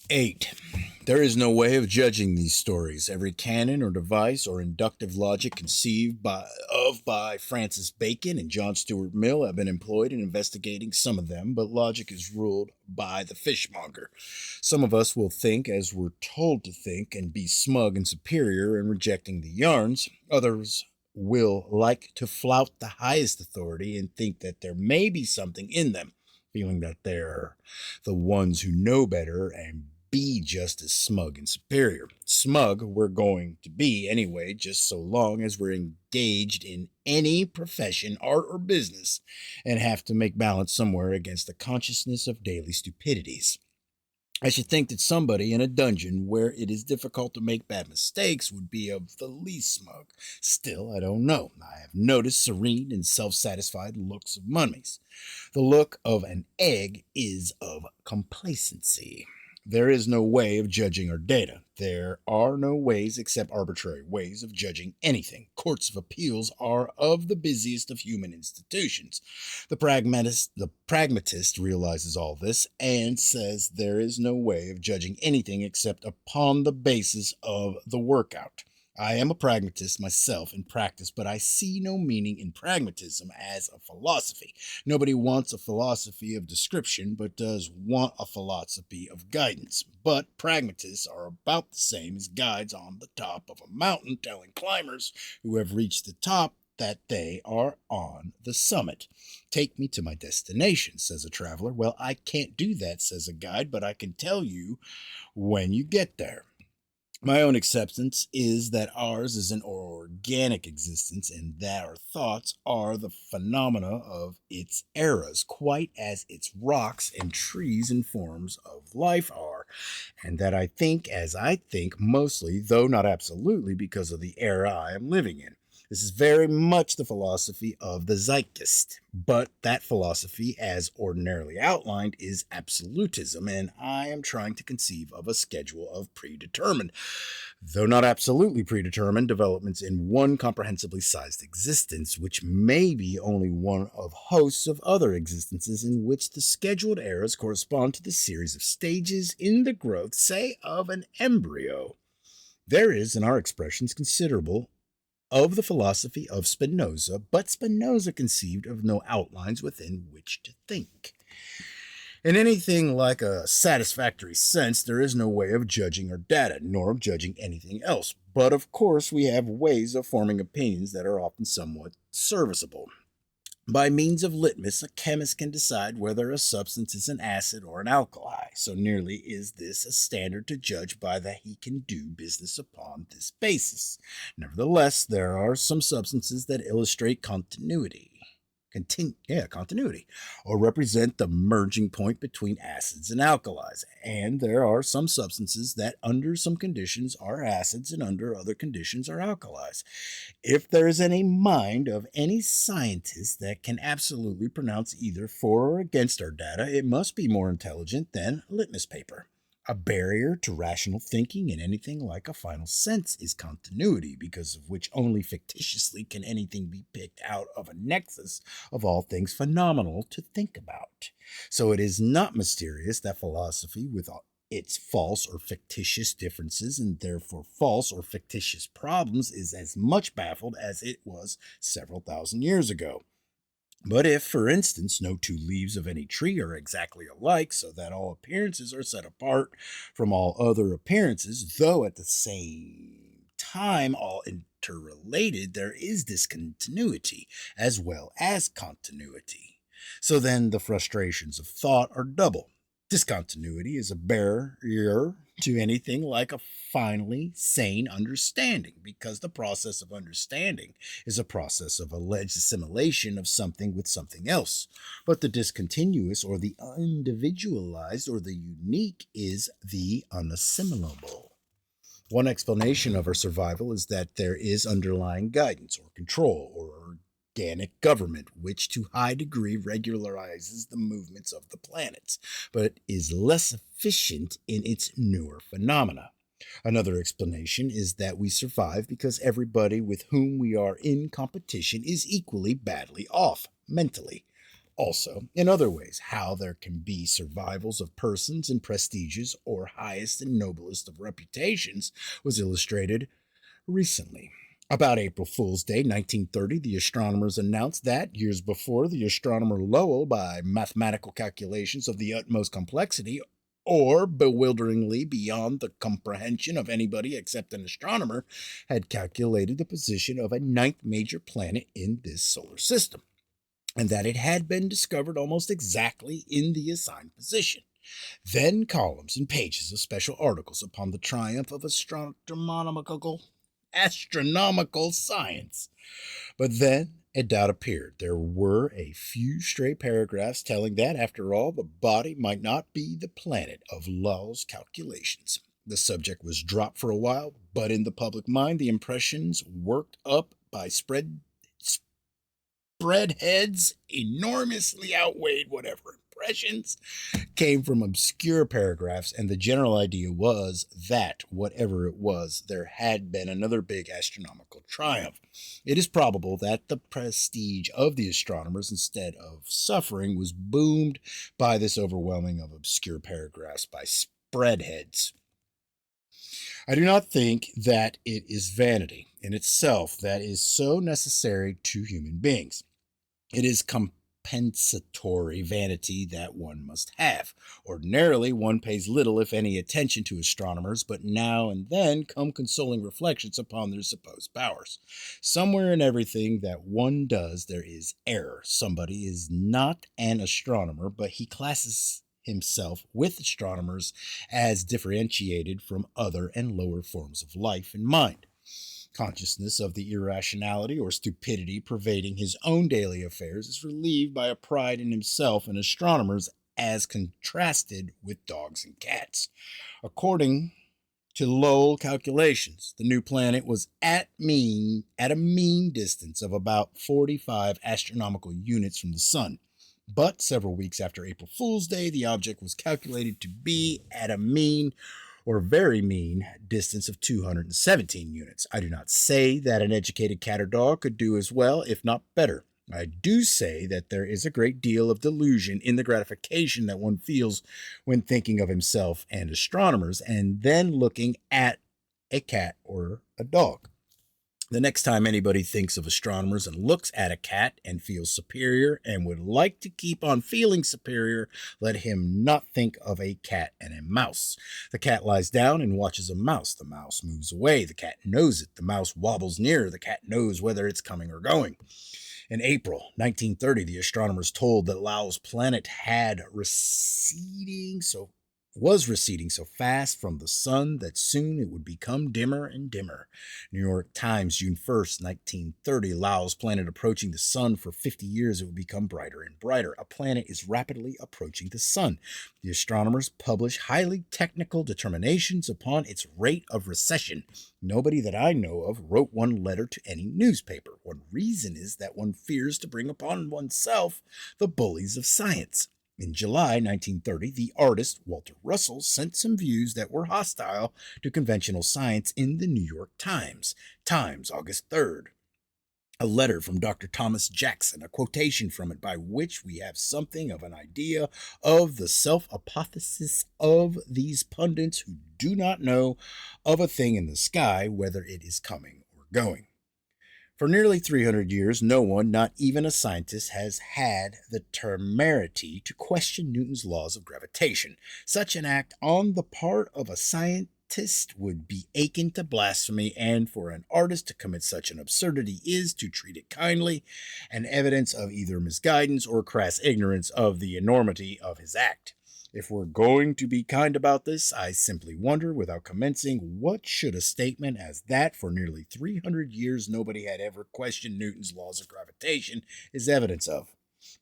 8. There is no way of judging these stories. Every canon or device or inductive logic conceived by Francis Bacon and John Stuart Mill have been employed in investigating some of them, but logic is ruled by the fishmonger. Some of us will think as we're told to think and be smug and superior in rejecting the yarns. Others will like to flout the highest authority and think that there may be something in them, feeling that they're the ones who know better and be just as smug and superior. Smug we're going to be anyway, just so long as we're engaged in any profession, art, or business and have to make balance somewhere against the consciousness of daily stupidities. I should think that somebody in a dungeon where it is difficult to make bad mistakes would be of the least smug. Still, I don't know. I have noticed serene and self-satisfied looks of mummies. The look of an egg is of complacency. There is no way of judging our data. There are no ways except arbitrary ways of judging anything. Courts of appeals are of the busiest of human institutions. The pragmatist realizes all this and says there is no way of judging anything except upon the basis of the workout. I am a pragmatist myself in practice, but I see no meaning in pragmatism as a philosophy. Nobody wants a philosophy of description, but does want a philosophy of guidance. But pragmatists are about the same as guides on the top of a mountain telling climbers who have reached the top that they are on the summit. Take me to my destination, says a traveler. Well, I can't do that, says a guide, but I can tell you when you get there. My own acceptance is that ours is an organic existence and that our thoughts are the phenomena of its eras, quite as its rocks and trees and forms of life are, and that I think as I think mostly, though not absolutely, because of the era I am living in. This is very much the philosophy of the Zeitgeist, but that philosophy, as ordinarily outlined, is absolutism, and I am trying to conceive of a schedule of predetermined, though not absolutely predetermined, developments in one comprehensively sized existence, which may be only one of hosts of other existences in which the scheduled eras correspond to the series of stages in the growth, say, of an embryo. There is, in our expressions, considerable of the philosophy of Spinoza, but Spinoza conceived of no outlines within which to think. In anything like a satisfactory sense, there is no way of judging our data, nor of judging anything else. But of course, we have ways of forming opinions that are often somewhat serviceable. By means of litmus, a chemist can decide whether a substance is an acid or an alkali. So nearly is this a standard to judge by that he can do business upon this basis. Nevertheless, there are some substances that illustrate continuity, or represent the merging point between acids and alkalis. And there are some substances that under some conditions are acids and under other conditions are alkalis. If there is any mind of any scientist that can absolutely pronounce either for or against our data, it must be more intelligent than litmus paper. A barrier to rational thinking in anything like a final sense is continuity, because of which only fictitiously can anything be picked out of a nexus of all things phenomenal to think about. So it is not mysterious that philosophy, with its false or fictitious differences and therefore false or fictitious problems, is as much baffled as it was several thousand years ago. But if, for instance, no two leaves of any tree are exactly alike, so that all appearances are set apart from all other appearances, though at the same time all interrelated, there is discontinuity as well as continuity. So then the frustrations of thought are double. Discontinuity is a barrier to anything like a finally sane understanding, because the process of understanding is a process of alleged assimilation of something with something else. But the discontinuous, or the individualized, or the unique is the unassimilable. One explanation of our survival is that there is underlying guidance or control or organic government, which to high degree regularizes the movements of the planets, but is less efficient in its newer phenomena. Another explanation is that we survive because everybody with whom we are in competition is equally badly off mentally. Also, in other ways, how there can be survivals of persons in prestigious or highest and noblest of reputations was illustrated recently. About April Fool's Day, 1930, the astronomers announced that, years before, the astronomer Lowell, by mathematical calculations of the utmost complexity, or bewilderingly beyond the comprehension of anybody except an astronomer, had calculated the position of a ninth major planet in this solar system, and that it had been discovered almost exactly in the assigned position. Then columns and pages of special articles upon the triumph of astronomical science. But then a doubt appeared. There were a few stray paragraphs telling that, after all, the body might not be the planet of Lowell's calculations. The subject was dropped for a while, but in the public mind, the impressions worked up by spread heads enormously outweighed whatever impressions came from obscure paragraphs, and the general idea was that, whatever it was, there had been another big astronomical triumph. It is probable that the prestige of the astronomers, instead of suffering, was boomed by this overwhelming of obscure paragraphs by spreadheads. I do not think that it is vanity in itself that is so necessary to human beings. It is compensatory vanity that one must have. Ordinarily, one pays little, if any, attention to astronomers, but now and then come consoling reflections upon their supposed powers. Somewhere in everything that one does, there is error. Somebody is not an astronomer, but he classes himself with astronomers as differentiated from other and lower forms of life and mind. Consciousness of the irrationality or stupidity pervading his own daily affairs is relieved by a pride in himself and astronomers as contrasted with dogs and cats. According to Lowell calculations, the new planet was at a mean distance of about 45 astronomical units from the sun. But several weeks after April Fool's Day, the object was calculated to be at a mean or very mean distance of 217 units. I do not say that an educated cat or dog could do as well, if not better. I do say that there is a great deal of delusion in the gratification that one feels when thinking of himself and astronomers, and then looking at a cat or a dog. The next time anybody thinks of astronomers and looks at a cat and feels superior and would like to keep on feeling superior, let him not think of a cat and a mouse. The cat lies down and watches a mouse. The mouse moves away. The cat knows it. The mouse wobbles nearer. The cat knows whether it's coming or going. In April 1930, the astronomers told that Lowell's planet was receding so fast from the sun that soon it would become dimmer and dimmer. New York Times, June 1st, 1930, Lowell's planet approaching the sun. For 50 years, it would become brighter and brighter. A planet is rapidly approaching the sun. The astronomers publish highly technical determinations upon its rate of recession. Nobody that I know of wrote one letter to any newspaper. One reason is that one fears to bring upon oneself the bullies of science. In July 1930, the artist Walter Russell sent some views that were hostile to conventional science in the New York Times. Times, August 3rd. A letter from Dr. Thomas Jackson, a quotation from it by which we have something of an idea of the self-apotheosis of these pundits who do not know of a thing in the sky, whether it is coming or going. For nearly 300 years, no one, not even a scientist, has had the temerity to question Newton's laws of gravitation. Such an act on the part of a scientist would be akin to blasphemy, and for an artist to commit such an absurdity is, to treat it kindly, an evidence of either misguidance or crass ignorance of the enormity of his act. If we're going to be kind about this, I simply wonder, without commencing, what should a statement as that for nearly 300 years nobody had ever questioned Newton's laws of gravitation is evidence of.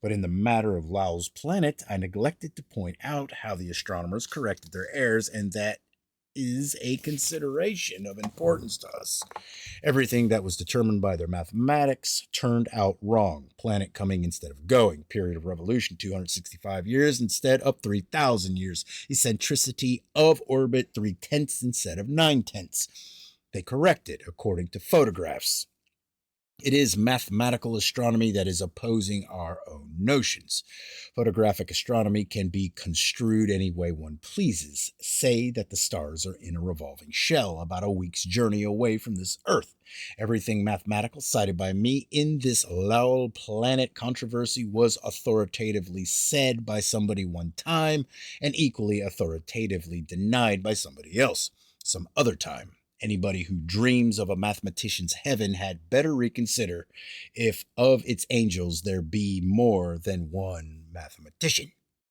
But in the matter of Lowell's planet, I neglected to point out how the astronomers corrected their errors, and that is a consideration of importance to us. Everything that was determined by their mathematics turned out wrong. Planet coming instead of going. Period of revolution 265 years instead of 3,000 years. Eccentricity of orbit 3/10 instead of 9/10. They corrected according to photographs. It is mathematical astronomy that is opposing our own notions. Photographic astronomy can be construed any way one pleases. Say that the stars are in a revolving shell about a week's journey away from this Earth. Everything mathematical cited by me in this Lowell planet controversy was authoritatively said by somebody one time and equally authoritatively denied by somebody else some other time. Anybody who dreams of a mathematician's heaven had better reconsider if of its angels there be more than one mathematician.